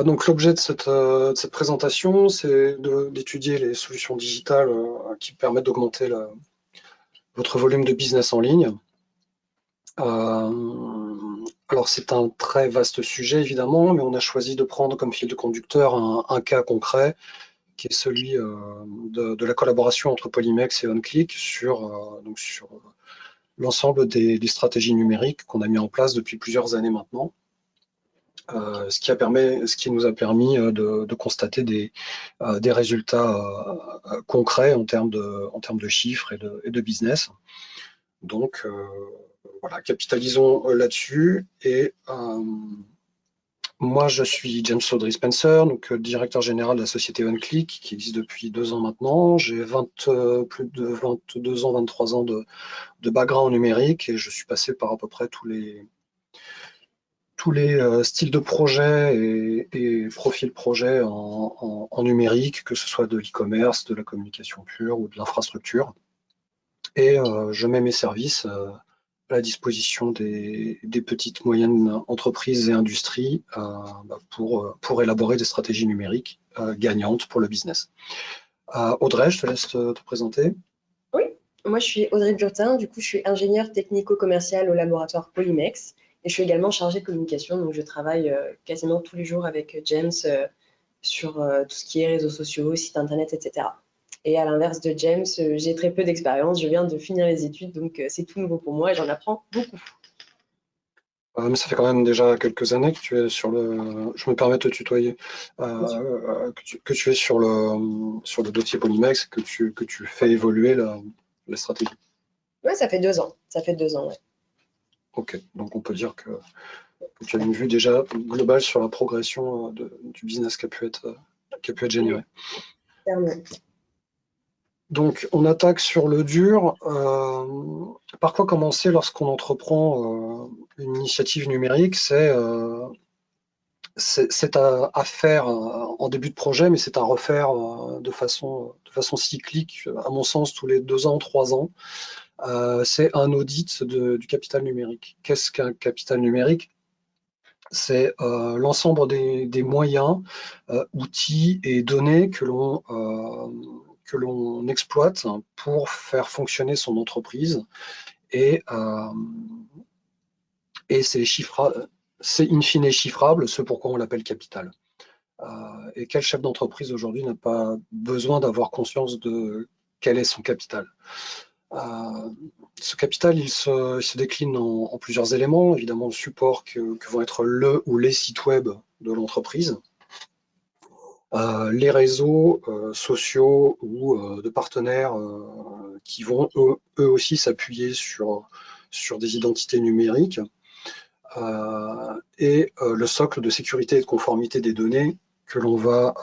Donc l'objet de cette présentation, c'est d'étudier les solutions digitales qui permettent d'augmenter votre volume de business en ligne. Alors c'est un très vaste sujet évidemment, mais on a choisi de prendre comme fil de conducteur un cas concret qui est celui de la collaboration entre Polymex et OnClick sur l'ensemble des stratégies numériques qu'on a mis en place depuis plusieurs années maintenant. Ce qui nous a permis de constater des résultats concrets en termes de chiffres et de business. Donc voilà, capitalisons là-dessus. Et moi, je suis James Audrey Spencer, donc directeur général de la société OnClick, qui existe depuis 2 ans maintenant. J'ai plus de 22 ans, 23 ans de background numérique et je suis passé par à peu près tous les styles de projet et profils projet en numérique, que ce soit de l'e-commerce, de la communication pure ou de l'infrastructure. Et je mets mes services à la disposition des petites, moyennes entreprises et industries pour élaborer des stratégies numériques gagnantes pour le business. Audrey, je te laisse te présenter. Oui, moi je suis Audrey Burtin, du coup je suis ingénieure technico-commerciale au laboratoire Polymex et je suis également chargée de communication, donc je travaille quasiment tous les jours avec James sur tout ce qui est réseaux sociaux, sites internet, etc. Et à l'inverse de James, j'ai très peu d'expérience, je viens de finir les études, donc c'est tout nouveau pour moi et j'en apprends beaucoup. Mais ça fait quand même déjà quelques années que tu es sur je me permets de te tutoyer, que tu es sur le dossier Polymex, que tu fais évoluer la stratégie. Ouais, ça fait 2 ans, ouais. Ok, donc on peut dire que tu as une vue déjà globale sur la progression du business qui a pu être Oui, généré. clairement. Donc on attaque sur le dur. Par quoi commencer lorsqu'on entreprend une initiative numérique? C'est à faire en début de projet, mais c'est à refaire de façon cyclique, à mon sens, tous les 2 ans, 3 ans. C'est un audit du capital numérique. Qu'est-ce qu'un capital numérique? C'est l'ensemble des moyens, outils et données que l'on exploite pour faire fonctionner son entreprise. Et, c'est in fine chiffrable, ce pourquoi on l'appelle capital. Et quel chef d'entreprise aujourd'hui n'a pas besoin d'avoir conscience de quel est son capital? Ce capital, il se décline en plusieurs éléments. Évidemment, le support que vont être le ou les sites web de l'entreprise, les réseaux sociaux ou de partenaires qui vont eux aussi s'appuyer sur des identités numériques, et le socle de sécurité et de conformité des données que l'on va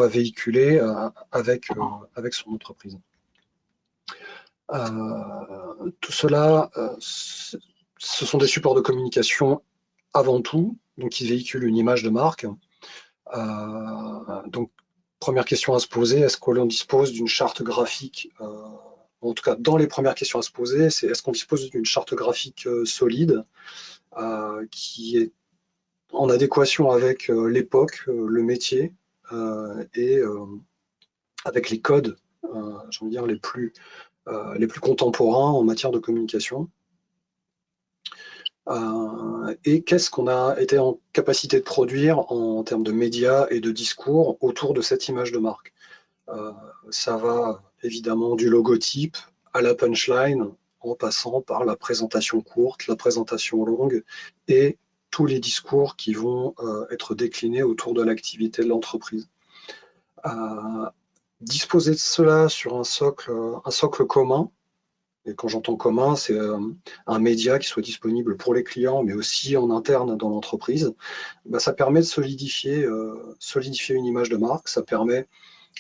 véhiculer avec son entreprise. Tout cela, ce sont des supports de communication avant tout, donc qui véhiculent une image de marque. Donc, première question à se poser, est-ce que l'on dispose d'une charte graphique, en tout cas dans les premières questions à se poser, c'est est-ce qu'on dispose d'une charte graphique solide, qui est en adéquation avec l'époque, le métier, et avec les codes, j'ai envie de dire, les plus contemporains en matière de communication. Et qu'est-ce qu'on a été en capacité de produire en termes de médias et de discours autour de cette image de marque. Ça va évidemment du logotype à la punchline, en passant par la présentation courte, la présentation longue et tous les discours qui vont être déclinés autour de l'activité de l'entreprise. Disposer de cela sur un socle commun. Et quand j'entends commun, c'est un média qui soit disponible pour les clients, mais aussi en interne dans l'entreprise. Ça permet de solidifier une image de marque. Ça permet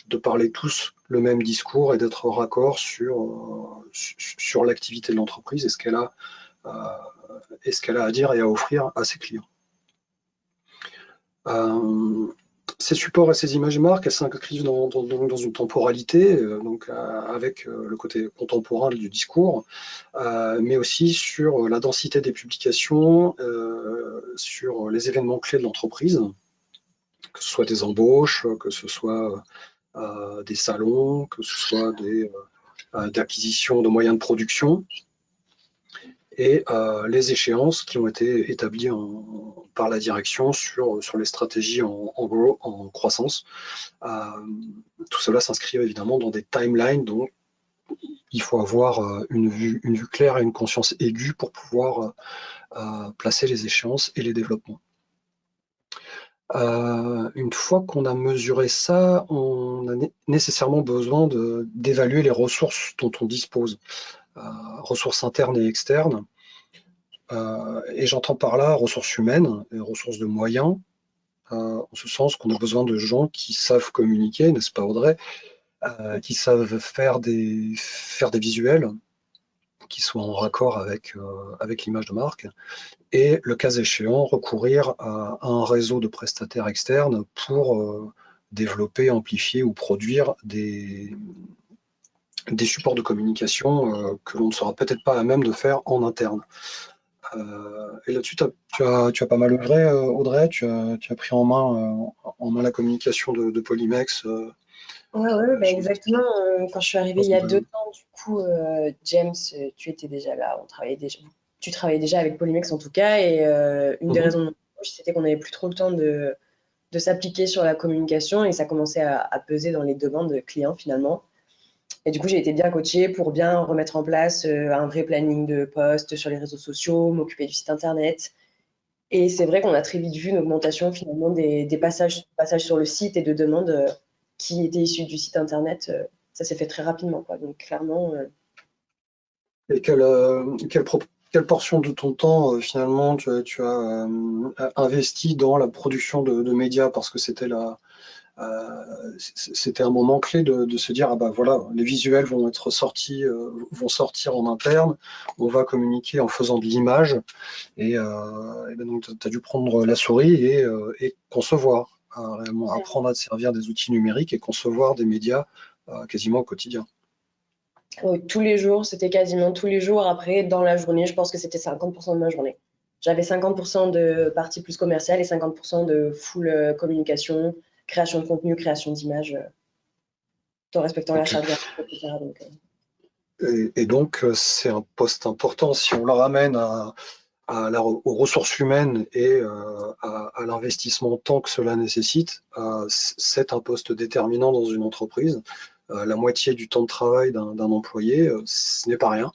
de parler tous le même discours et d'être raccord sur l'activité de l'entreprise et ce qu'elle a à dire et à offrir à ses clients. Ces supports et ces images de marque, elles s'inscrivent dans une temporalité, avec le côté contemporain du discours, mais aussi sur la densité des publications, sur les événements clés de l'entreprise. que ce soit des embauches, que ce soit des salons, que ce soit d'acquisition de moyens de production, et les échéances qui ont été établies par la direction sur les stratégies en croissance. Tout cela s'inscrit évidemment dans des timelines, donc il faut avoir une vue claire et une conscience aiguë pour pouvoir placer les échéances et les développements. Une fois qu'on a mesuré ça, on a nécessairement besoin d'évaluer les ressources dont on dispose, ressources internes et externes. Et j'entends par là ressources humaines et ressources de moyens, en ce sens qu'on a besoin de gens qui savent communiquer, n'est-ce pas Audrey, qui savent faire des visuels qui soient en raccord avec l'image de marque, et le cas échéant, recourir à un réseau de prestataires externes pour développer, amplifier ou produire des supports de communication que l'on ne sera peut-être pas à même de faire en interne. Et là-dessus, tu as pas mal œuvré, Audrey, tu as pris en main la communication de Polymex. Ouais, bah exactement. Quand je suis arrivée il y a 2 ans, du coup, James, tu étais déjà là. Tu travaillais déjà avec Polymex en tout cas. Et une des raisons de mon embauche, c'était qu'on n'avait plus trop le temps de s'appliquer sur la communication et ça commençait à peser dans les demandes clients finalement. Et du coup, j'ai été bien coachée pour bien remettre en place un vrai planning de posts sur les réseaux sociaux, m'occuper du site internet. Et c'est vrai qu'on a très vite vu une augmentation finalement des passages sur le site et de demandes qui étaient issues du site internet. Ça s'est fait très rapidement, quoi. Donc clairement, Et quelle portion de ton temps, finalement, tu as investi dans la production de médias, parce que c'était un moment clé de se dire, ah bah voilà, les visuels vont être sortis, vont sortir en interne, on va communiquer en faisant de l'image, et ben donc tu as dû prendre la souris et concevoir, réellement apprendre à te servir des outils numériques et concevoir des médias quasiment au quotidien. tous les jours, c'était quasiment tous les jours. Après, dans la journée, je pense que c'était 50% de ma journée. J'avais 50% de partie plus commerciale et 50% de full communication, création de contenu, création d'images, tout en respectant la Ok. charte graphique, etc. Donc, Et donc, c'est un poste important. Si on le ramène aux ressources humaines et à l'investissement temps que cela nécessite, c'est un poste déterminant dans une entreprise. La moitié du temps de travail d'un employé, ce n'est pas rien.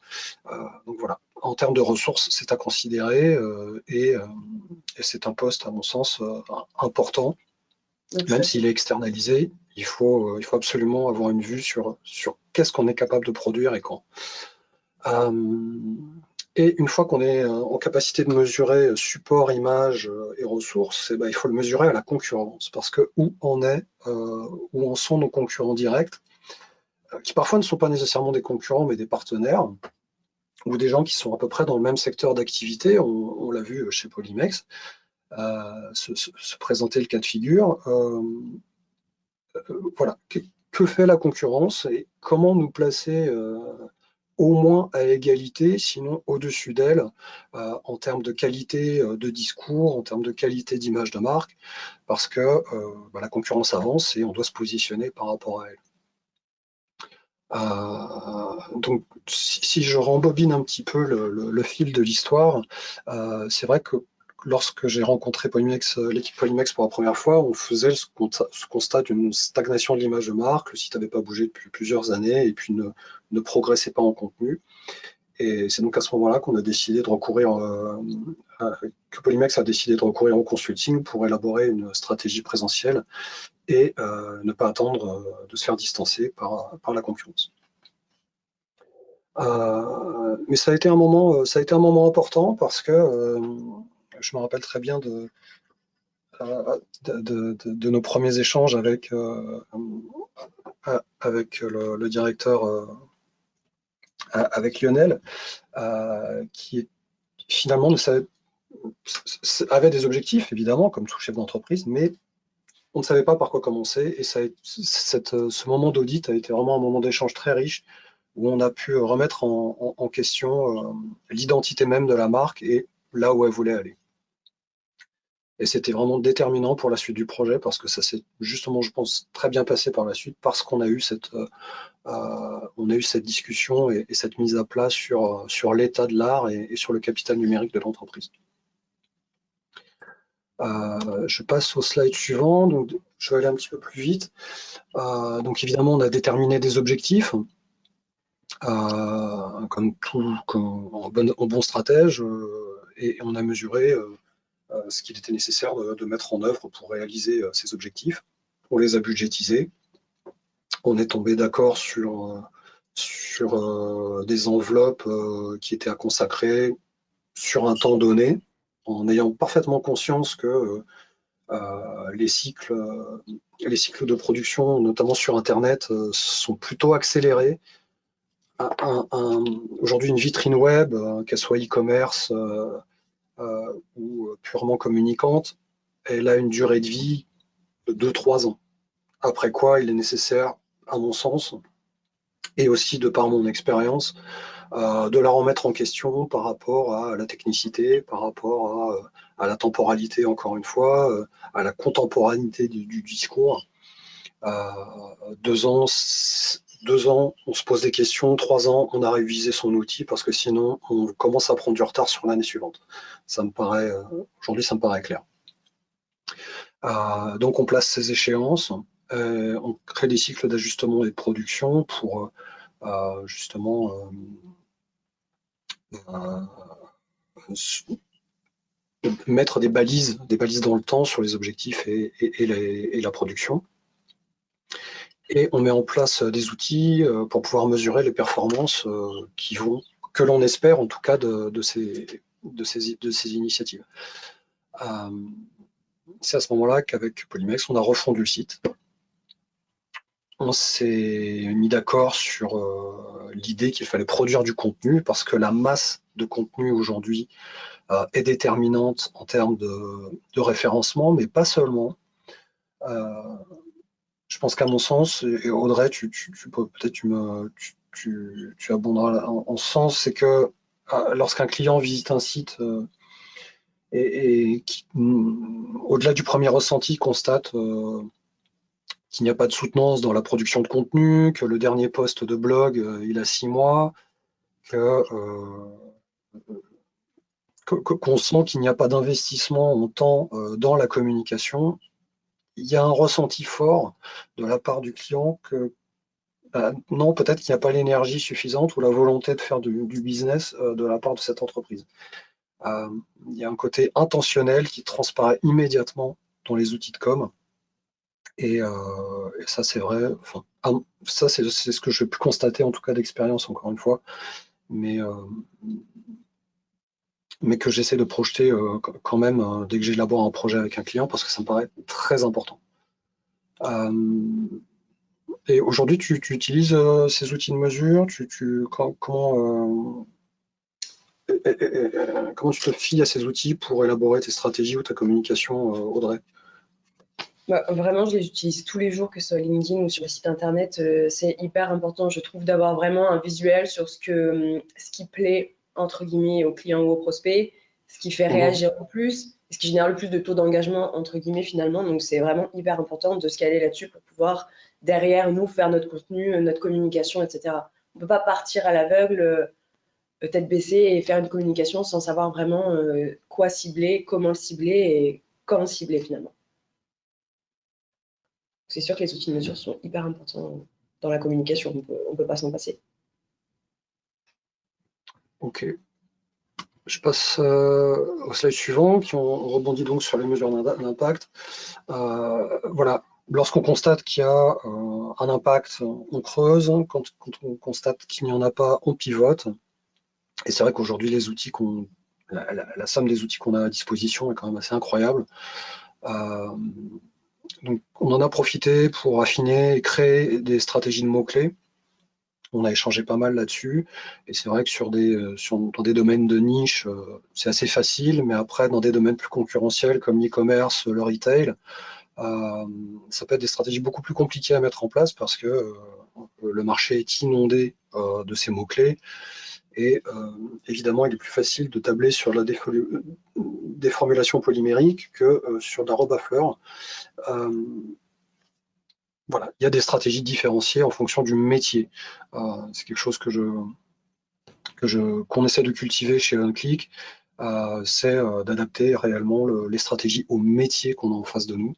Donc voilà, en termes de ressources, c'est à considérer et c'est un poste, à mon sens, important. Même s'il est externalisé, il faut absolument avoir une vue sur qu'est-ce qu'on est capable de produire et quand. Et une fois qu'on est en capacité de mesurer support, image et ressources, eh ben, il faut le mesurer à la concurrence, parce que où en sont nos concurrents directs, qui parfois ne sont pas nécessairement des concurrents, mais des partenaires, ou des gens qui sont à peu près dans le même secteur d'activité. On l'a vu chez Polymex, se présenter le cas de figure. Voilà, que fait la concurrence et comment nous placer au moins à égalité, sinon au-dessus d'elle, en termes de qualité de discours, en termes de qualité d'image de marque, parce que bah, la concurrence avance et on doit se positionner par rapport à elle. Donc, si je rembobine un petit peu le fil de l'histoire, c'est vrai que lorsque j'ai rencontré Polymex, l'équipe Polymex pour la première fois, on faisait ce constat d'une stagnation de l'image de marque. Le site n'avait pas bougé depuis plusieurs années et puis ne progressait pas en contenu. Et c'est donc à ce moment-là qu'on a décidé de recourir, que Polymex a décidé de recourir au consulting pour élaborer une stratégie présentielle et ne pas attendre de se faire distancer par la concurrence. Mais ça a été un moment important parce que je me rappelle très bien de nos premiers échanges avec le directeur, avec Lionel, qui finalement avait des objectifs, évidemment, comme tout chef d'entreprise, mais on ne savait pas par quoi commencer. Et ce moment d'audit a été vraiment un moment d'échange très riche, où on a pu remettre en question l'identité même de la marque et là où elle voulait aller. Et c'était vraiment déterminant pour la suite du projet parce que ça s'est justement, je pense, très bien passé par la suite parce qu'on a eu cette discussion et cette mise à plat sur l'état de l'art et sur le capital numérique de l'entreprise. Je passe au slide suivant, donc je vais aller un petit peu plus vite. Donc évidemment, on a déterminé des objectifs, comme en bon stratège, et on a mesuré ce qu'il était nécessaire de mettre en œuvre pour réaliser ces objectifs. On les a budgétisés. On est tombé d'accord sur des enveloppes qui étaient à consacrer sur un temps donné, en ayant parfaitement conscience que les cycles de production, notamment sur Internet, sont plutôt accélérés. Aujourd'hui, une vitrine web, qu'elle soit e-commerce ou purement communicante, elle a une durée de vie de 2-3 ans. Après quoi, il est nécessaire, à mon sens, et aussi de par mon expérience, de la remettre en question par rapport à la technicité, par rapport à la temporalité, encore une fois, à la contemporanéité du discours. 2 ans, 2 ans, on se pose des questions, 3 ans, on a révisé son outil parce que sinon, on commence à prendre du retard sur l'année suivante. Ça me paraît, aujourd'hui, ça me paraît clair. Donc, on place ces échéances, on crée des cycles d'ajustement et de production pour justement mettre des balises dans le temps sur les objectifs et la production. Et on met en place des outils pour pouvoir mesurer les performances que l'on espère en tout cas de ces initiatives. C'est à ce moment-là qu'avec Polymex, on a refondu le site. On s'est mis d'accord sur l'idée qu'il fallait produire du contenu parce que la masse de contenu aujourd'hui est déterminante en termes de référencement, mais pas seulement. Je pense qu'à mon sens, et Audrey, peut-être tu abonderas en ce sens, c'est que lorsqu'un client visite un site et qui, au-delà du premier ressenti, constate qu'il n'y a pas de soutenance dans la production de contenu, que le dernier post de blog, il a 6 mois, qu'on sent qu'il n'y a pas d'investissement en temps dans la communication, il y a un ressenti fort de la part du client que non, peut-être qu'il n'y a pas l'énergie suffisante ou la volonté de faire du business de la part de cette entreprise. Il y a un côté intentionnel qui transparaît immédiatement dans les outils de com. Et ça, c'est vrai. Enfin, ça, c'est ce que j'ai pu constater, en tout cas d'expérience, encore une fois, mais que j'essaie de projeter quand même dès que j'élabore un projet avec un client, parce que ça me paraît très important. Et aujourd'hui, tu utilises ces outils de mesure, comment tu te fies à ces outils pour élaborer tes stratégies ou ta communication, Audrey? Vraiment, je les utilise tous les jours, que ce soit LinkedIn ou sur le site internet. C'est hyper important, je trouve, d'avoir vraiment un visuel sur ce qui plaît, entre guillemets, aux clients ou aux prospects, ce qui fait réagir le plus, ce qui génère le plus de taux d'engagement, entre guillemets, finalement. Donc, c'est vraiment hyper important de se caler là-dessus pour pouvoir, derrière, nous, faire notre contenu, notre communication, etc. On ne peut pas partir à l'aveugle, tête baissée, et faire une communication sans savoir vraiment quoi cibler, comment le cibler et quand le cibler, finalement. C'est sûr que les outils de mesure sont hyper importants dans la communication, on peut pas s'en passer. Ok. Je passe au slide suivant, qui on rebondit donc sur les mesures d'impact. Voilà, lorsqu'on constate qu'il y a un impact, on creuse. Quand on constate qu'il n'y en a pas, on pivote. Et c'est vrai qu'aujourd'hui, les outils la somme des outils qu'on a à disposition est quand même assez incroyable. Donc, on en a profité pour affiner et créer des stratégies de mots-clés. On a échangé pas mal là-dessus. Et c'est vrai que dans des domaines de niche, c'est assez facile. Mais après, dans des domaines plus concurrentiels comme l'e-commerce, le retail, ça peut être des stratégies beaucoup plus compliquées à mettre en place parce que le marché est inondé de ces mots-clés. Et évidemment, il est plus facile de tabler sur la déformulation polymérique que sur de la robe à fleurs. Voilà, il y a des stratégies différenciées en fonction du métier. C'est quelque chose qu'on essaie de cultiver chez OnClick, c'est d'adapter réellement les stratégies au métier qu'on a en face de nous,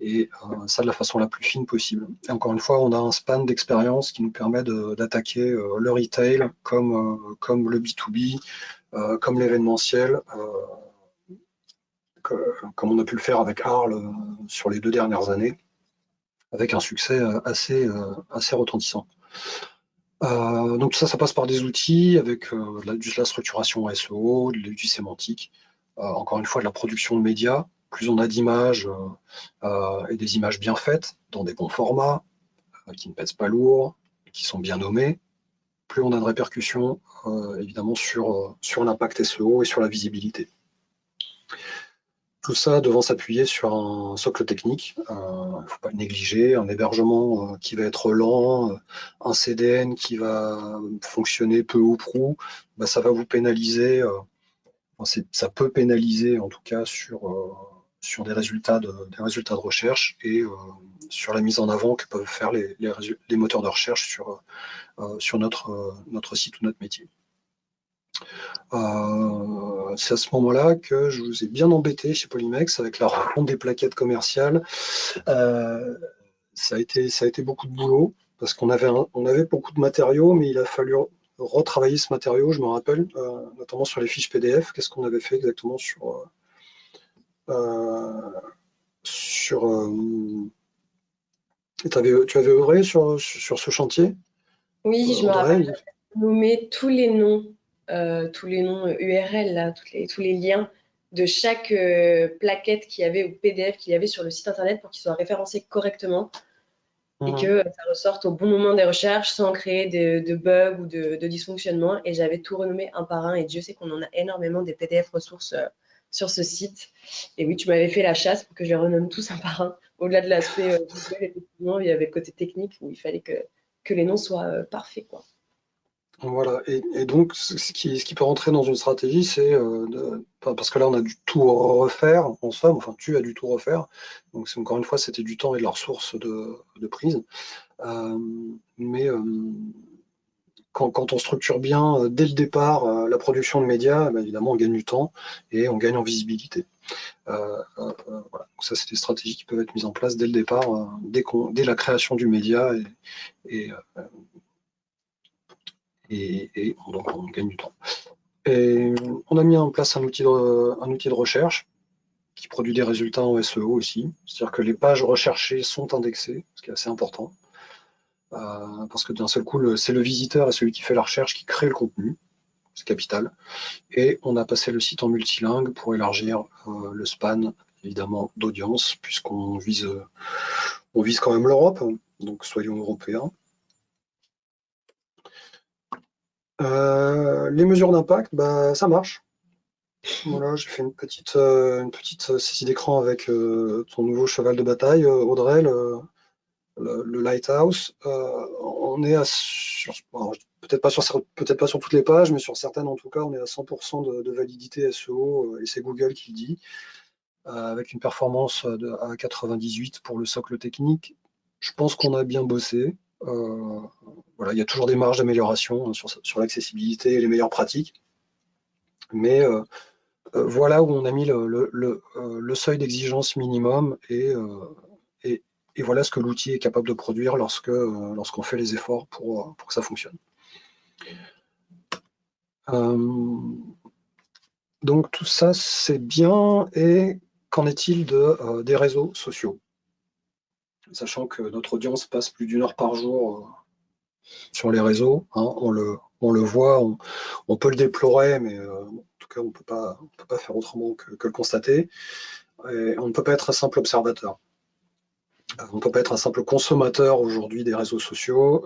et ça de la façon la plus fine possible. Et encore une fois, on a un span d'expérience qui nous permet d'attaquer le retail comme le B2B, comme l'événementiel, comme on a pu le faire avec Arles sur les 2 dernières années, avec un succès assez retentissant. Donc tout ça, ça passe par des outils avec de la structuration SEO, du sémantique, encore une fois de la production de médias. Plus on a d'images et des images bien faites, dans des bons formats, qui ne pèsent pas lourd, et qui sont bien nommés, plus on a de répercussions évidemment sur l'impact SEO et sur la visibilité. Tout ça devant s'appuyer sur un socle technique, il ne faut pas le négliger, un hébergement qui va être lent, un CDN qui va fonctionner peu ou prou, bah, ça va vous pénaliser, ça peut pénaliser en tout cas sur des résultats de recherche et sur la mise en avant que peuvent faire les moteurs de recherche sur notre site ou notre métier. C'est à ce moment-là que je vous ai bien embêté chez Polymex avec la refonte des plaquettes commerciales. Ça a été beaucoup de boulot parce qu'on avait beaucoup de matériaux, mais il a fallu retravailler ce matériau, je me rappelle, notamment sur les fiches PDF. Qu'est-ce qu'on avait fait exactement tu avais œuvré sur ce chantier, Oui, je me Audrey? rappelle nommer tous les noms URL, là, tous les liens de chaque plaquette qu'il y avait ou PDF qu'il y avait sur le site internet pour qu'ils soient référencés correctement et que ça ressorte au bon moment des recherches sans créer de bugs ou de dysfonctionnements. Et j'avais tout renommé un par un et Dieu sait qu'on en a énormément des PDF ressources sur ce site. Et oui, tu m'avais fait la chasse pour que je les renomme tous un par un. Au-delà de l'aspect visuel, effectivement, il y avait le côté technique où il fallait que les noms soient parfaits, quoi. Voilà, et donc ce qui peut rentrer dans une stratégie, c'est parce que là on a dû tout refaire en somme, enfin tu as dû tout refaire, donc encore une fois c'était du temps et de la ressource de prise. Mais quand on structure bien dès le départ la production de médias, bah, évidemment on gagne du temps et on gagne en visibilité. Voilà. Donc ça c'est des stratégies qui peuvent être mises en place dès le départ, dès la création du média et, donc on gagne du temps. Et on a mis en place un outil de recherche qui produit des résultats en SEO aussi. C'est-à-dire que les pages recherchées sont indexées, ce qui est assez important. Parce que d'un seul coup, c'est le visiteur et celui qui fait la recherche qui crée le contenu. C'est capital. Et on a passé le site en multilingue pour élargir le span, évidemment, d'audience, puisqu'on vise quand même l'Europe, donc soyons européens. Les mesures d'impact, bah, ça marche. Voilà, j'ai fait une petite saisie d'écran avec ton nouveau cheval de bataille, Audrey, le Lighthouse. On est peut-être pas sur toutes les pages, mais sur certaines en tout cas, on est à 100% de validité SEO, et c'est Google qui le dit, avec une performance à 98 pour le socle technique. Je pense qu'on a bien bossé. Voilà, il y a toujours des marges d'amélioration, hein, sur l'accessibilité et les meilleures pratiques. Mais voilà où on a mis le seuil d'exigence minimum et voilà ce que l'outil est capable de produire lorsqu'on fait les efforts pour que ça fonctionne. Donc tout ça c'est bien, et qu'en est-il des réseaux sociaux? Sachant que notre audience passe plus d'1 heure par jour sur les réseaux, hein, on le voit, on peut le déplorer, mais en tout cas on peut pas faire autrement que le constater. Et on ne peut pas être un simple observateur. On ne peut pas être un simple consommateur aujourd'hui des réseaux sociaux.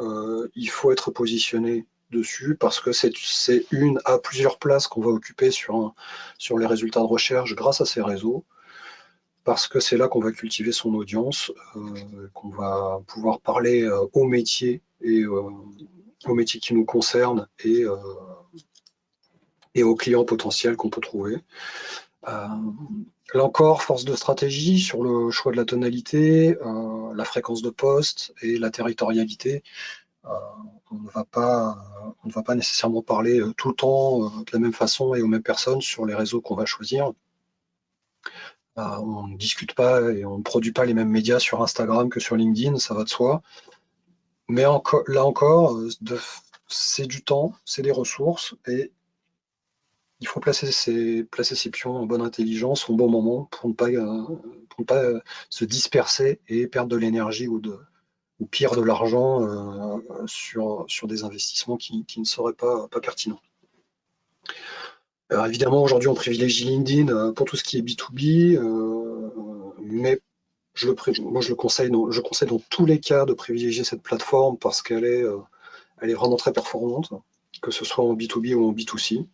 Il faut être positionné dessus parce que c'est une à plusieurs places qu'on va occuper sur les résultats de recherche grâce à ces réseaux, parce que c'est là qu'on va cultiver son audience, qu'on va pouvoir parler aux métiers et aux métiers qui nous concernent, et et aux clients potentiels qu'on peut trouver. Là encore, force de stratégie sur le choix de la tonalité, la fréquence de poste et la territorialité. On ne va pas nécessairement parler tout le temps de la même façon et aux mêmes personnes sur les réseaux qu'on va choisir. On ne discute pas et on ne produit pas les mêmes médias sur Instagram que sur LinkedIn, ça va de soi. Mais là encore, c'est du temps, c'est des ressources et il faut placer ses pions en bonne intelligence au bon moment pour ne pas se disperser et perdre de l'énergie ou pire de l'argent sur des investissements qui ne seraient pas pertinents. Alors évidemment, aujourd'hui, on privilégie LinkedIn pour tout ce qui est B2B, mais moi, je conseille dans tous les cas de privilégier cette plateforme parce elle est vraiment très performante, que ce soit en B2B ou en B2C.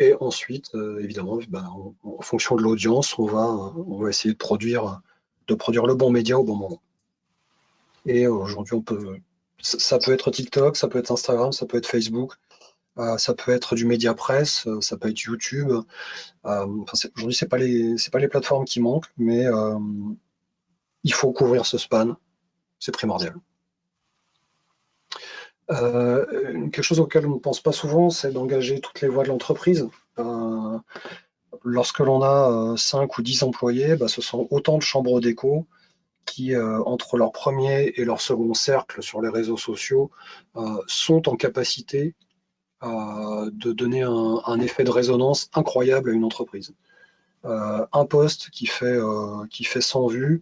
Et ensuite, évidemment, en fonction de l'audience, on va essayer de produire le bon média au bon moment. Et aujourd'hui, ça peut être TikTok, ça peut être Instagram, ça peut être Facebook, ça peut être du média presse, ça peut être YouTube. Aujourd'hui, c'est pas les plateformes qui manquent, mais il faut couvrir ce span, c'est primordial. Quelque chose auquel on ne pense pas souvent, c'est d'engager toutes les voies de l'entreprise. Lorsque l'on a 5 ou 10 employés, ce sont autant de chambres d'écho qui, entre leur premier et leur second cercle sur les réseaux sociaux, sont en capacité de donner un effet de résonance incroyable à une entreprise. Un post qui fait 100 vues,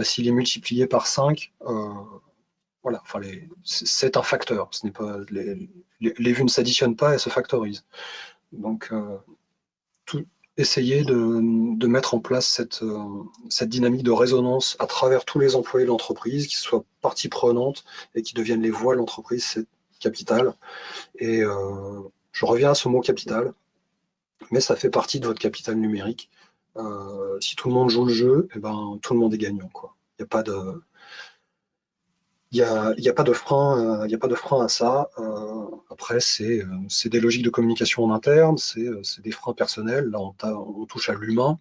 s'il est multiplié par 5, voilà, enfin c'est un facteur. Ce n'est pas, les vues ne s'additionnent pas, elles se factorisent. Donc, essayer de mettre en place cette dynamique de résonance à travers tous les employés de l'entreprise, qui soient partie prenante et qui deviennent les voix de l'entreprise, c'est capital. Et je reviens à ce mot capital, mais ça fait partie de votre capital numérique. Si tout le monde joue le jeu, tout le monde est gagnant, quoi. Il n'y a pas de, il y a pas de frein, il y a pas de frein à ça. Après, c'est des logiques de communication en interne, c'est des freins personnels. Là, on touche à l'humain.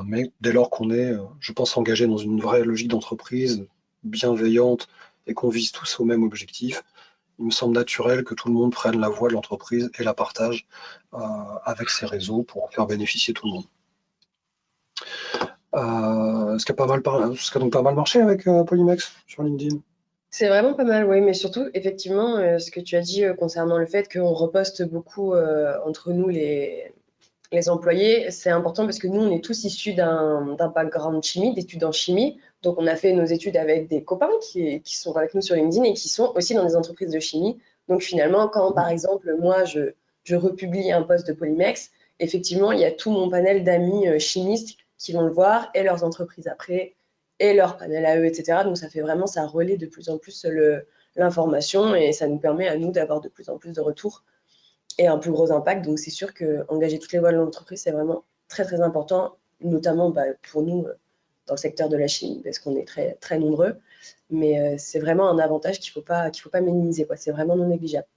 Mais dès lors qu'on est, je pense, engagé dans une vraie logique d'entreprise bienveillante et qu'on vise tous au même objectif, il me semble naturel que tout le monde prenne la voix de l'entreprise et la partage avec ses réseaux pour faire bénéficier tout le monde. Ce qui a donc pas mal marché avec Polymex sur LinkedIn. C'est vraiment pas mal, oui, mais surtout, effectivement, ce que tu as dit concernant le fait qu'on reposte beaucoup entre nous, les employés, c'est important parce que nous, on est tous issus d'un background chimie, d'études en chimie. Donc, on a fait nos études avec des copains qui sont avec nous sur LinkedIn et qui sont aussi dans des entreprises de chimie. Donc, finalement, quand, par exemple, moi, je republie un post de Polymex, effectivement, il y a tout mon panel d'amis chimistes qui vont le voir et leurs entreprises après et leur panel à eux, etc. Donc, ça fait vraiment, ça relaie de plus en plus l'information et ça nous permet à nous d'avoir de plus en plus de retours et un plus gros impact. Donc, c'est sûr qu'engager toutes les voies de l'entreprise, c'est vraiment très, très important, notamment pour nous dans le secteur de la chimie, parce qu'on est très, très nombreux. Mais c'est vraiment un avantage qu'il faut pas minimiser, quoi. C'est vraiment non négligeable.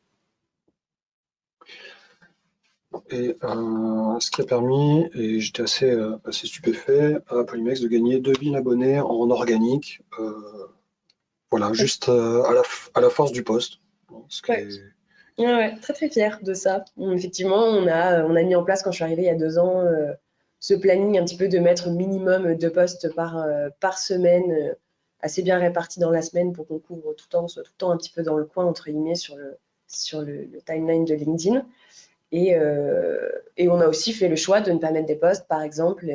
Et ce qui a permis, et j'étais assez stupéfait, à Polymex de gagner 2000 abonnés en organique, voilà, juste à la force du poste. Ce qui Ouais. est- Ouais, très très fière de ça. Effectivement, on a mis en place quand je suis arrivée il y a 2 ans ce planning un petit peu de mettre minimum 2 postes par semaine, assez bien répartis dans la semaine pour qu'on couvre tout le temps, soit tout le temps un petit peu dans le coin entre guillemets le timeline de LinkedIn. Et on a aussi fait le choix de ne pas mettre des posts, par exemple,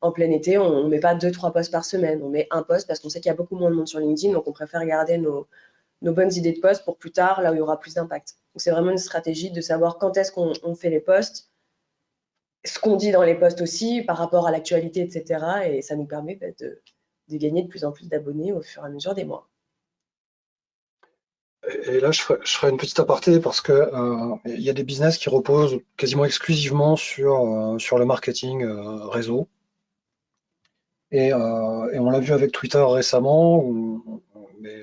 en plein été, on ne met pas 2, 3 posts par semaine, on met un post parce qu'on sait qu'il y a beaucoup moins de monde sur LinkedIn, donc on préfère garder nos bonnes idées de posts pour plus tard, là où il y aura plus d'impact. Donc c'est vraiment une stratégie de savoir quand est-ce qu'on fait les posts, ce qu'on dit dans les posts aussi par rapport à l'actualité, etc. Et ça nous permet de gagner de plus en plus d'abonnés au fur et à mesure des mois. et là, je ferai une petite aparté parce que il y a des business qui reposent quasiment exclusivement sur le marketing réseau. Et on l'a vu avec Twitter récemment, mais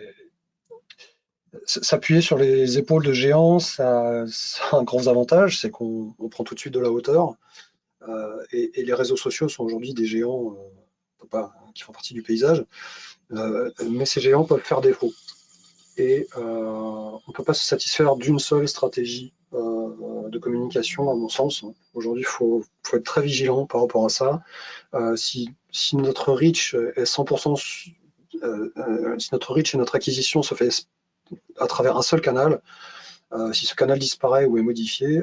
S'appuyer sur les épaules de géants, ça a un gros avantage, c'est qu'on prend tout de suite de la hauteur. Et les réseaux sociaux sont aujourd'hui des géants qui font partie du paysage, mais ces géants peuvent faire défaut. Et on ne peut pas se satisfaire d'une seule stratégie de communication, à mon sens. Aujourd'hui, faut être très vigilant par rapport à ça. Si notre reach est 100%, si notre reach et notre acquisition se fait à travers un seul canal, si ce canal disparaît ou est modifié,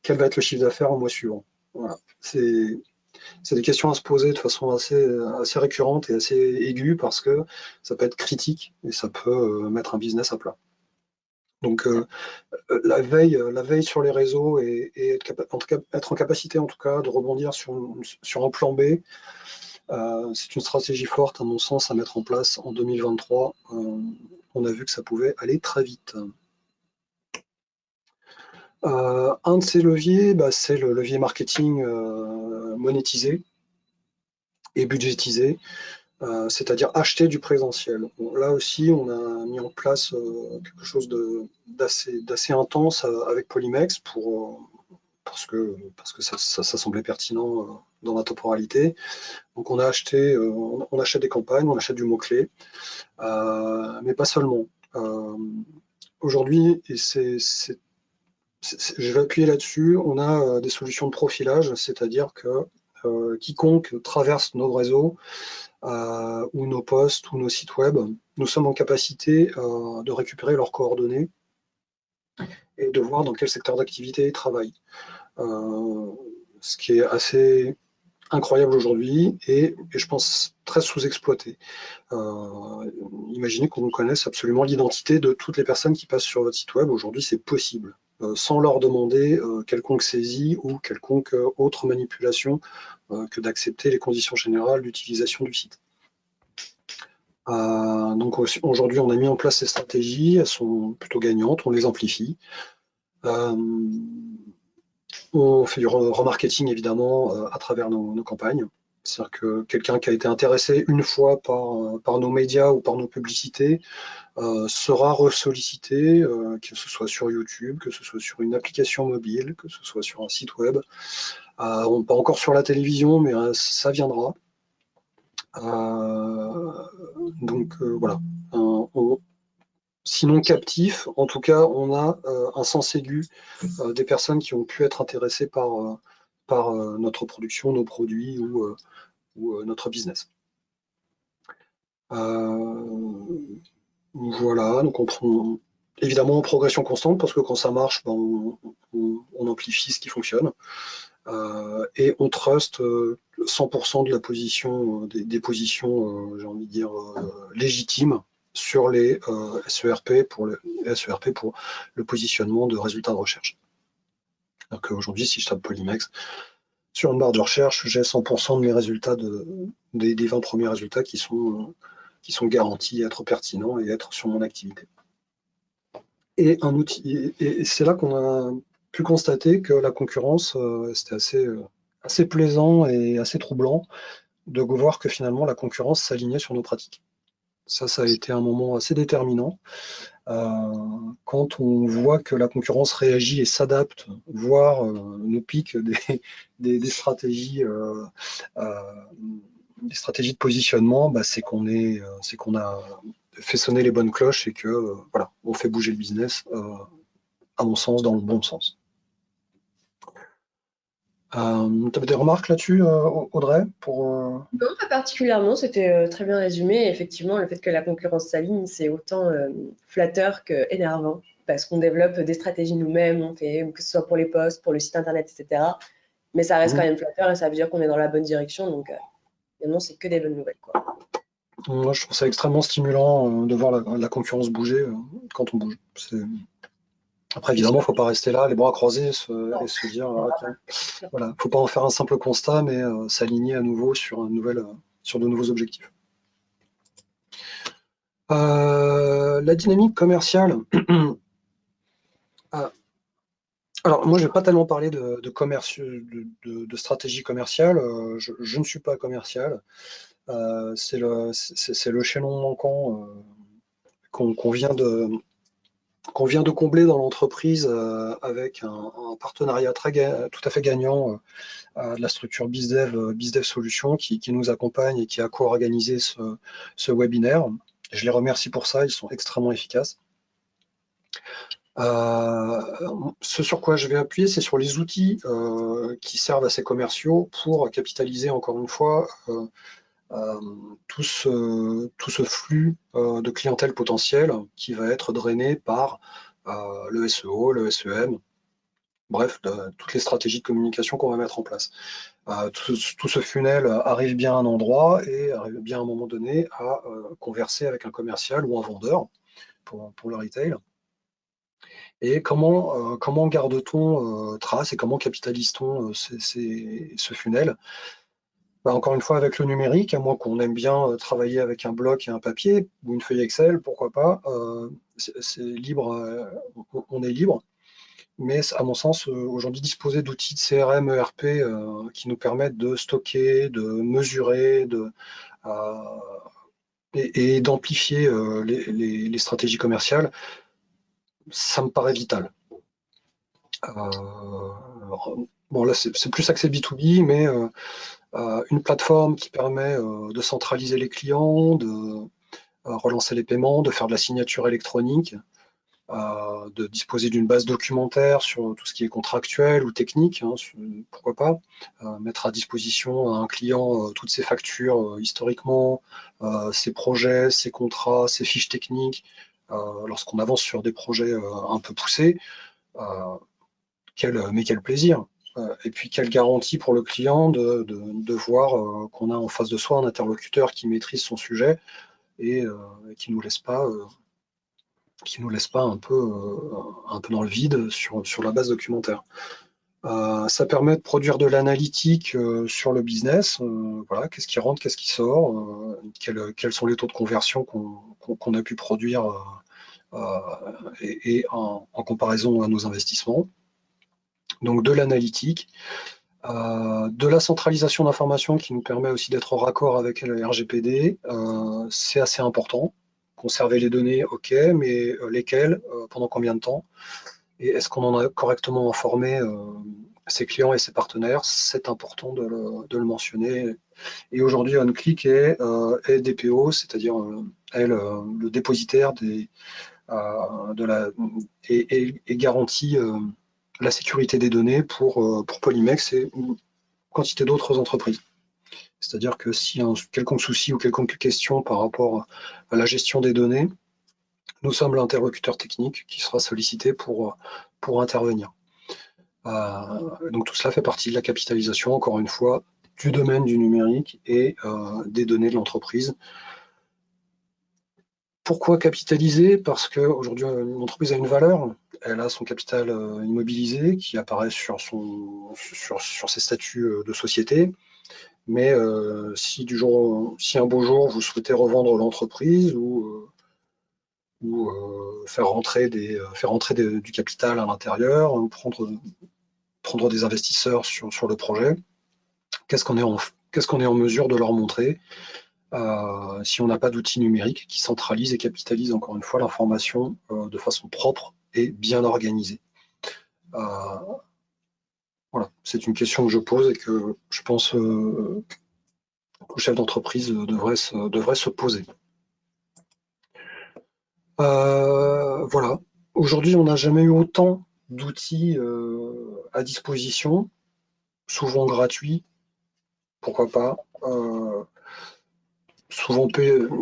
quel va être le chiffre d'affaires au mois suivant? Voilà. C'est des questions à se poser de façon assez récurrente et assez aiguë parce que ça peut être critique et ça peut mettre un business à plat. Donc la veille sur les réseaux et être en capacité en tout cas de rebondir sur un plan B, c'est une stratégie forte à mon sens à mettre en place en 2023. On a vu que ça pouvait aller très vite. Un de ces leviers, c'est le levier marketing monétisé et budgétisé, c'est-à-dire acheter du présentiel. Bon, là aussi, on a mis en place quelque chose d'assez intense avec Polymex parce que ça semblait pertinent dans la temporalité. Donc on achète des campagnes, on achète du mot-clé, mais pas seulement. Aujourd'hui, et je vais appuyer là-dessus, on a des solutions de profilage, c'est-à-dire que quiconque traverse nos réseaux ou nos posts ou nos sites web, nous sommes en capacité de récupérer leurs coordonnées et de voir dans quel secteur d'activité ils travaillent. Ce qui est assez incroyable aujourd'hui et je pense très sous-exploité. Imaginez qu'on connaisse absolument l'identité de toutes les personnes qui passent sur votre site web. Aujourd'hui, c'est possible, sans leur demander quelconque saisie ou quelconque autre manipulation que d'accepter les conditions générales d'utilisation du site. Donc aujourd'hui, on a mis en place ces stratégies, elles sont plutôt gagnantes, on les amplifie. On fait du remarketing évidemment à travers nos campagnes. C'est-à-dire que quelqu'un qui a été intéressé une fois par nos médias ou par nos publicités sera ressollicité, que ce soit sur YouTube, que ce soit sur une application mobile, que ce soit sur un site web. Pas encore sur la télévision, mais ça viendra. Donc voilà. Sinon captif, en tout cas, on a un sens aigu des personnes qui ont pu être intéressées par notre production, nos produits ou notre business. Voilà, donc évidemment en progression constante parce que quand ça marche, on amplifie ce qui fonctionne et on trust 100% de la position, des positions, j'ai envie de dire, légitimes sur les SERP pour le positionnement de résultats de recherche. Donc aujourd'hui, si je tape Polymex sur une barre de recherche, j'ai 100% de mes résultats des 20 premiers résultats qui sont garantis être pertinents et être sur mon activité. Et un outil, et c'est là qu'on a pu constater que la concurrence, c'était assez plaisant et assez troublant de voir que finalement la concurrence s'alignait sur nos pratiques. Ça a été un moment assez déterminant. Quand on voit que la concurrence réagit et s'adapte, voire nous pique des stratégies, des stratégies de positionnement, c'est qu'on a fait sonner les bonnes cloches et que voilà, on fait bouger le business, à mon sens, dans le bon sens. Tu avais des remarques là-dessus, Audrey, Non, pas particulièrement, c'était très bien résumé. Effectivement, le fait que la concurrence s'aligne, c'est autant flatteur que énervant, parce qu'on développe des stratégies nous-mêmes, on fait, que ce soit pour les posts, pour le site internet, etc. Mais ça reste quand même flatteur et ça veut dire qu'on est dans la bonne direction, donc finalement, c'est que des bonnes nouvelles, quoi. Moi, je trouve ça extrêmement stimulant de voir la concurrence bouger quand on bouge. Après, évidemment, il ne faut pas rester là, les bras croisés et se dire, voilà, faut pas en faire un simple constat, mais s'aligner à nouveau sur de nouveaux objectifs. La dynamique commerciale. Alors, moi, je vais pas tellement parler de commerce, de stratégie commerciale. Je ne suis pas commercial. C'est le chaînon manquant qu'on vient de combler dans l'entreprise avec un partenariat tout à fait gagnant de la structure BizDev Solutions qui nous accompagne et qui a co-organisé ce webinaire. Je les remercie pour ça, ils sont extrêmement efficaces. Ce sur quoi je vais appuyer, c'est sur les outils qui servent à ces commerciaux pour capitaliser encore une fois tout ce flux de clientèle potentielle qui va être drainé par le SEO, le SEM, bref, toutes les stratégies de communication qu'on va mettre en place. Tout ce funnel arrive bien à un endroit et arrive bien à un moment donné à converser avec un commercial ou un vendeur pour le retail. Et comment garde-t-on trace et comment capitalise-t-on ce funnel? Encore une fois, avec le numérique, à moins qu'on aime bien travailler avec un bloc et un papier ou une feuille Excel, pourquoi pas, c'est libre, on est libre. Mais à mon sens, aujourd'hui, disposer d'outils de CRM, ERP qui nous permettent de stocker, de mesurer, et d'amplifier les stratégies commerciales, ça me paraît vital. Bon, là, c'est plus axé B2B, mais une plateforme qui permet de centraliser les clients, de relancer les paiements, de faire de la signature électronique, de disposer d'une base documentaire sur tout ce qui est contractuel ou technique, hein, pourquoi pas, mettre à disposition à un client toutes ses factures historiquement, ses projets, ses contrats, ses fiches techniques, lorsqu'on avance sur des projets un peu poussés, mais quel plaisir! Et puis quelle garantie pour le client de voir qu'on a en face de soi un interlocuteur qui maîtrise son sujet et qui nous laisse pas un peu dans le vide sur la base documentaire. Ça permet de produire de l'analytique sur le business. Voilà, qu'est-ce qui rentre, qu'est-ce qui sort, quels sont les taux de conversion qu'on a pu produire et en comparaison à nos investissements. Donc de l'analytique, de la centralisation d'informations qui nous permet aussi d'être en raccord avec le RGPD, c'est assez important. Conserver les données, ok, mais lesquelles, pendant combien de temps? Et est-ce qu'on en a correctement informé ses clients et ses partenaires? C'est important de le mentionner. Et aujourd'hui, OnClick est DPO, c'est-à-dire le dépositaire et garantit la sécurité des données pour Polymex et une quantité d'autres entreprises. C'est-à-dire que s'il y a un quelconque souci ou quelconque question par rapport à la gestion des données, nous sommes l'interlocuteur technique qui sera sollicité pour intervenir. Donc tout cela fait partie de la capitalisation, encore une fois, du domaine du numérique et des données de l'entreprise. Pourquoi capitaliser? Parce qu'aujourd'hui, une entreprise a une valeur, elle a son capital immobilisé qui apparaît sur ses statuts de société. Mais si un beau jour vous souhaitez revendre l'entreprise ou faire rentrer du capital à l'intérieur, ou prendre des investisseurs sur le projet, qu'est-ce qu'on est en mesure de leur montrer si on n'a pas d'outils numériques qui centralisent et capitalisent encore une fois l'information de façon propre et bien organisée. Voilà, c'est une question que je pose et que je pense que le chef d'entreprise devrait se poser. Voilà. Aujourd'hui, on n'a jamais eu autant d'outils à disposition, souvent gratuits, pourquoi pas,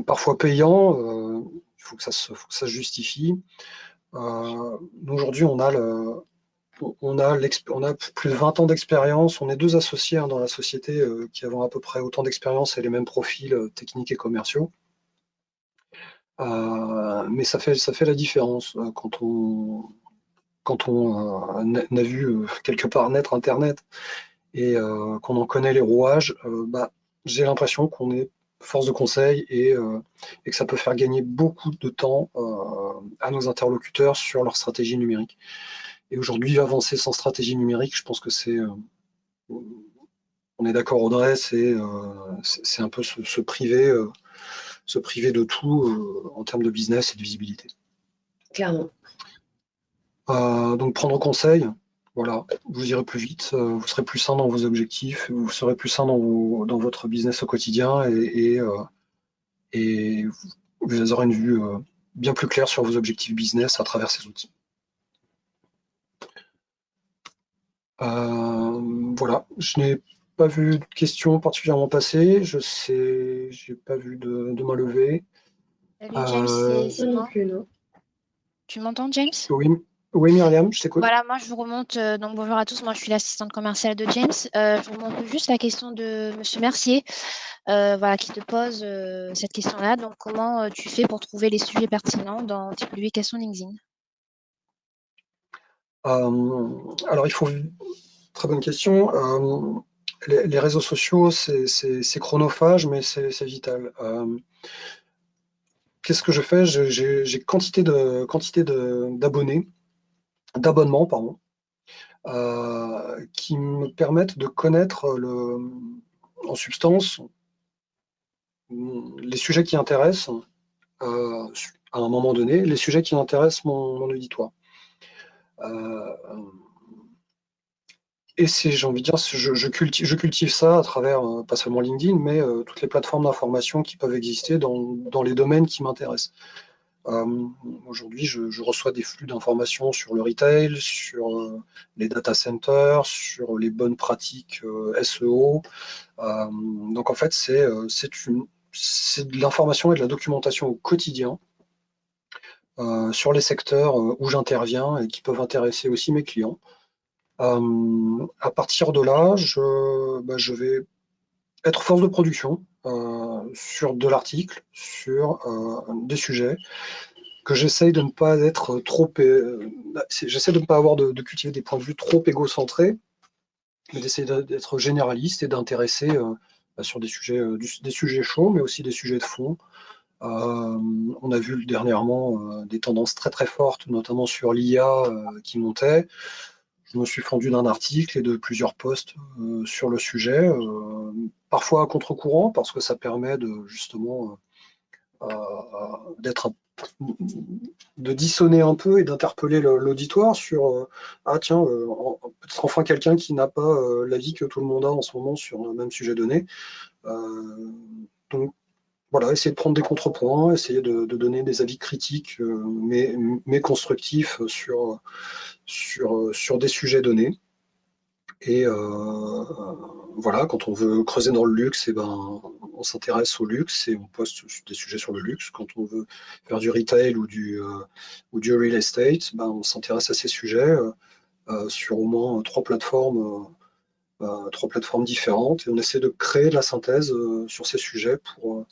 parfois payants, il faut que ça se justifie. Aujourd'hui, on a plus de 20 ans d'expérience, on est 2 associés dans la société qui avons à peu près autant d'expérience et les mêmes profils techniques et commerciaux. Mais ça fait la différence quand on a vu quelque part naître Internet et qu'on en connaît les rouages, j'ai l'impression qu'on est force de conseil et que ça peut faire gagner beaucoup de temps à nos interlocuteurs sur leur stratégie numérique. Et aujourd'hui, avancer sans stratégie numérique, je pense que on est d'accord Audrey, c'est un peu se priver se priver de tout en termes de business et de visibilité. Clairement. Donc prendre conseil, voilà, vous irez plus vite, vous serez plus sain dans vos objectifs, vous serez plus sain dans votre business au quotidien et vous aurez une vue bien plus claire sur vos objectifs business à travers ces outils. Voilà, je n'ai pas vu de questions particulièrement passer, j'ai pas vu de main levée. Salut James, c'est Non moi. plus, non. Tu m'entends, James? Oui, oui Myriam, je t'écoute. Voilà, moi je vous remonte, donc bonjour à tous, moi je suis l'assistante commerciale de James. Je vous remonte juste la question de Monsieur Mercier, voilà, qui te pose cette question-là. Donc comment tu fais pour trouver les sujets pertinents dans tes publications LinkedIn? Alors il faut, très bonne question. Les réseaux sociaux, c'est chronophage, mais c'est vital. Qu'est-ce que je fais? J'ai quantité d'abonnements, pardon, qui me permettent de connaître en substance les sujets qui intéressent à un moment donné, les sujets qui intéressent mon auditoire. Et j'ai envie de dire, je cultive ça à travers, pas seulement LinkedIn, mais toutes les plateformes d'information qui peuvent exister dans les domaines qui m'intéressent. Aujourd'hui, je reçois des flux d'informations sur le retail, sur les data centers, sur les bonnes pratiques SEO. Donc en fait, c'est de l'information et de la documentation au quotidien sur les secteurs où j'interviens et qui peuvent intéresser aussi mes clients. À partir de là, je vais être force de production sur de l'article, sur des sujets que j'essaye de ne pas être trop. J'essaie de ne pas avoir de cultiver des points de vue trop égocentrés, mais d'essayer d'être généraliste et d'intéresser sur des sujets chauds, mais aussi des sujets de fond. On a vu dernièrement des tendances très très fortes, notamment sur l'IA qui montaient. Je me suis fendu d'un article et de plusieurs posts sur le sujet, parfois à contre-courant, parce que ça permet de justement de dissonner un peu et d'interpeller l'auditoire sur ah tiens, peut-être enfin quelqu'un qui n'a pas l'avis que tout le monde a en ce moment sur le même sujet donné. Donc voilà, essayer de prendre des contrepoints, essayer de donner des avis critiques mais constructifs sur des sujets donnés. Et voilà, quand on veut creuser dans le luxe, et ben, on s'intéresse au luxe et on poste des sujets sur le luxe. Quand on veut faire du retail ou du real estate, ben, on s'intéresse à ces sujets sur au moins trois plateformes différentes et on essaie de créer de la synthèse sur ces sujets pour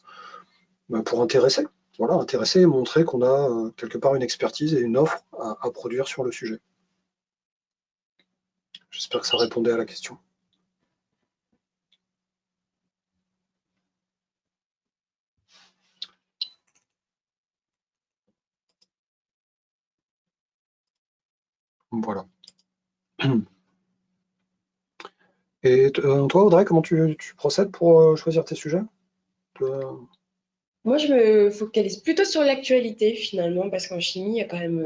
intéresser. Voilà, intéresser et montrer qu'on a quelque part une expertise et une offre à produire sur le sujet. J'espère que ça répondait à la question. Voilà. Et toi, Audrey, comment tu procèdes pour choisir tes sujets? Moi, je me focalise plutôt sur l'actualité finalement, parce qu'en chimie, il y a quand même.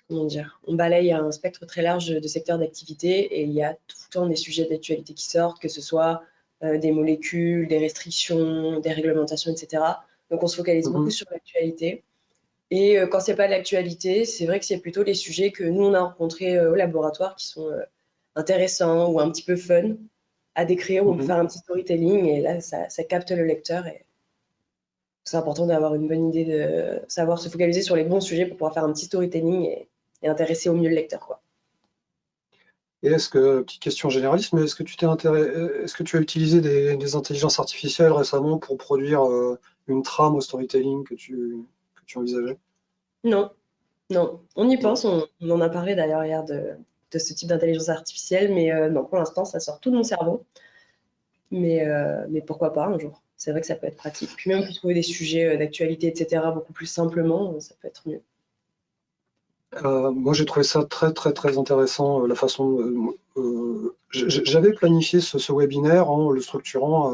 Comment dire, on balaye un spectre très large de secteurs d'activité et il y a tout le temps des sujets d'actualité qui sortent, que ce soit des molécules, des restrictions, des réglementations, etc. Donc on se focalise beaucoup sur l'actualité. Et quand c'est pas l'actualité, c'est vrai que c'est plutôt les sujets que nous on a rencontrés au laboratoire qui sont intéressants ou un petit peu fun à décrire, où on peut faire un petit storytelling et là ça capte le lecteur et c'est important d'avoir une bonne idée, de savoir se focaliser sur les bons sujets pour pouvoir faire un petit storytelling et intéresser au mieux le lecteur, quoi. Et petite question généraliste, mais est-ce que tu as utilisé des intelligences artificielles récemment pour produire une trame au storytelling que tu envisageais? Non, non, on y Non. pense, on en a parlé d'ailleurs hier de ce type d'intelligence artificielle, mais non, pour l'instant, ça sort tout de mon cerveau. Mais pourquoi pas un jour? C'est vrai que ça peut être pratique. Puis même pour trouver des sujets d'actualité, etc., beaucoup plus simplement, ça peut être mieux. Moi, j'ai trouvé ça très intéressant, la façon. J'avais planifié ce webinaire en le structurant,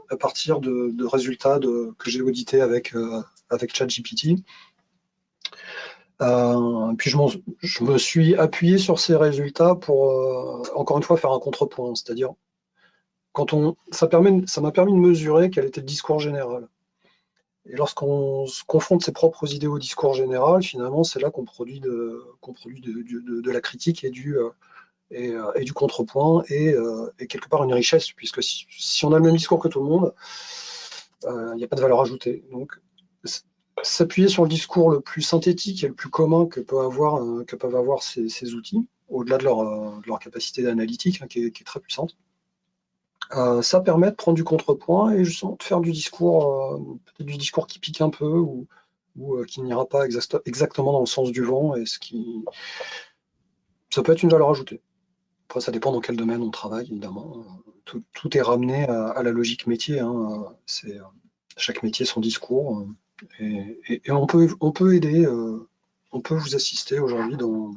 à partir de résultats que j'ai audités avec ChatGPT. Puis je me suis appuyé sur ces résultats pour, encore une fois, faire un contrepoint, c'est-à-dire ça m'a permis de mesurer quel était le discours général. Et lorsqu'on se confronte ses propres idées au discours général, finalement, c'est là qu'on produit de la critique et du contrepoint et quelque part une richesse, puisque si on a le même discours que tout le monde, il n'y a pas de valeur ajoutée. Donc, s'appuyer sur le discours le plus synthétique et le plus commun que peuvent avoir ces outils, au-delà de leur capacité d'analytique, hein, qui est très puissante, ça permet de prendre du contrepoint et justement de faire du discours, peut-être du discours qui pique un peu ou qui n'ira pas exactement dans le sens du vent, et ça peut être une valeur ajoutée. Après, ça dépend dans quel domaine on travaille, évidemment. Tout est ramené à la logique métier, hein. Chaque métier son discours, et on peut aider, on peut vous assister aujourd'hui dans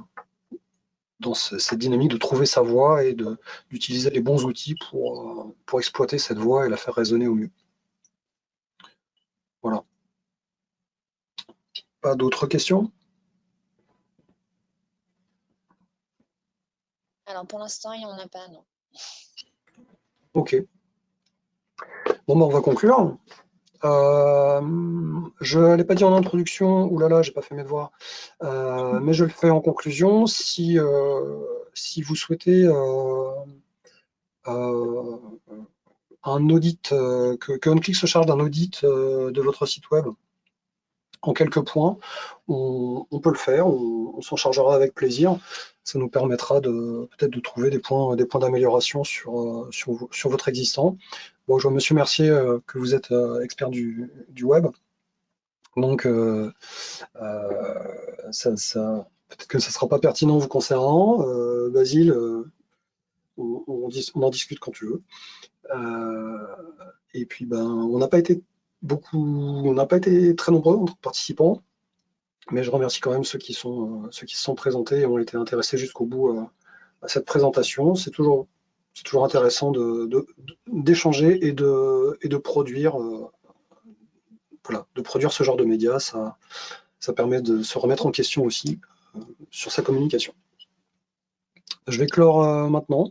cette dynamique de trouver sa voie et d'utiliser les bons outils pour exploiter cette voie et la faire résonner au mieux. Voilà. Pas d'autres questions? Alors pour l'instant, il n'y en a pas, non. Ok. Bon, ben, on va conclure. Je ne l'ai pas dit en introduction, oulala, j'ai pas fait mes devoirs, mais je le fais en conclusion. Si vous souhaitez un audit, que OnClick se charge d'un audit de votre site web en quelques points, on peut le faire, on s'en chargera avec plaisir. Ça nous permettra peut-être de trouver des points d'amélioration sur votre existant. Bon, je vois Monsieur Mercier que vous êtes expert du web. Donc, peut-être que ça ne sera pas pertinent vous concernant. Basile, on en discute quand tu veux. Et puis, ben, on n'a pas été très nombreux en participants, mais je remercie quand même ceux qui se sont présentés et ont été intéressés jusqu'au bout à cette présentation. C'est toujours intéressant d'échanger et de produire. Voilà, de produire ce genre de médias, ça permet de se remettre en question aussi sur sa communication. Je vais clore maintenant.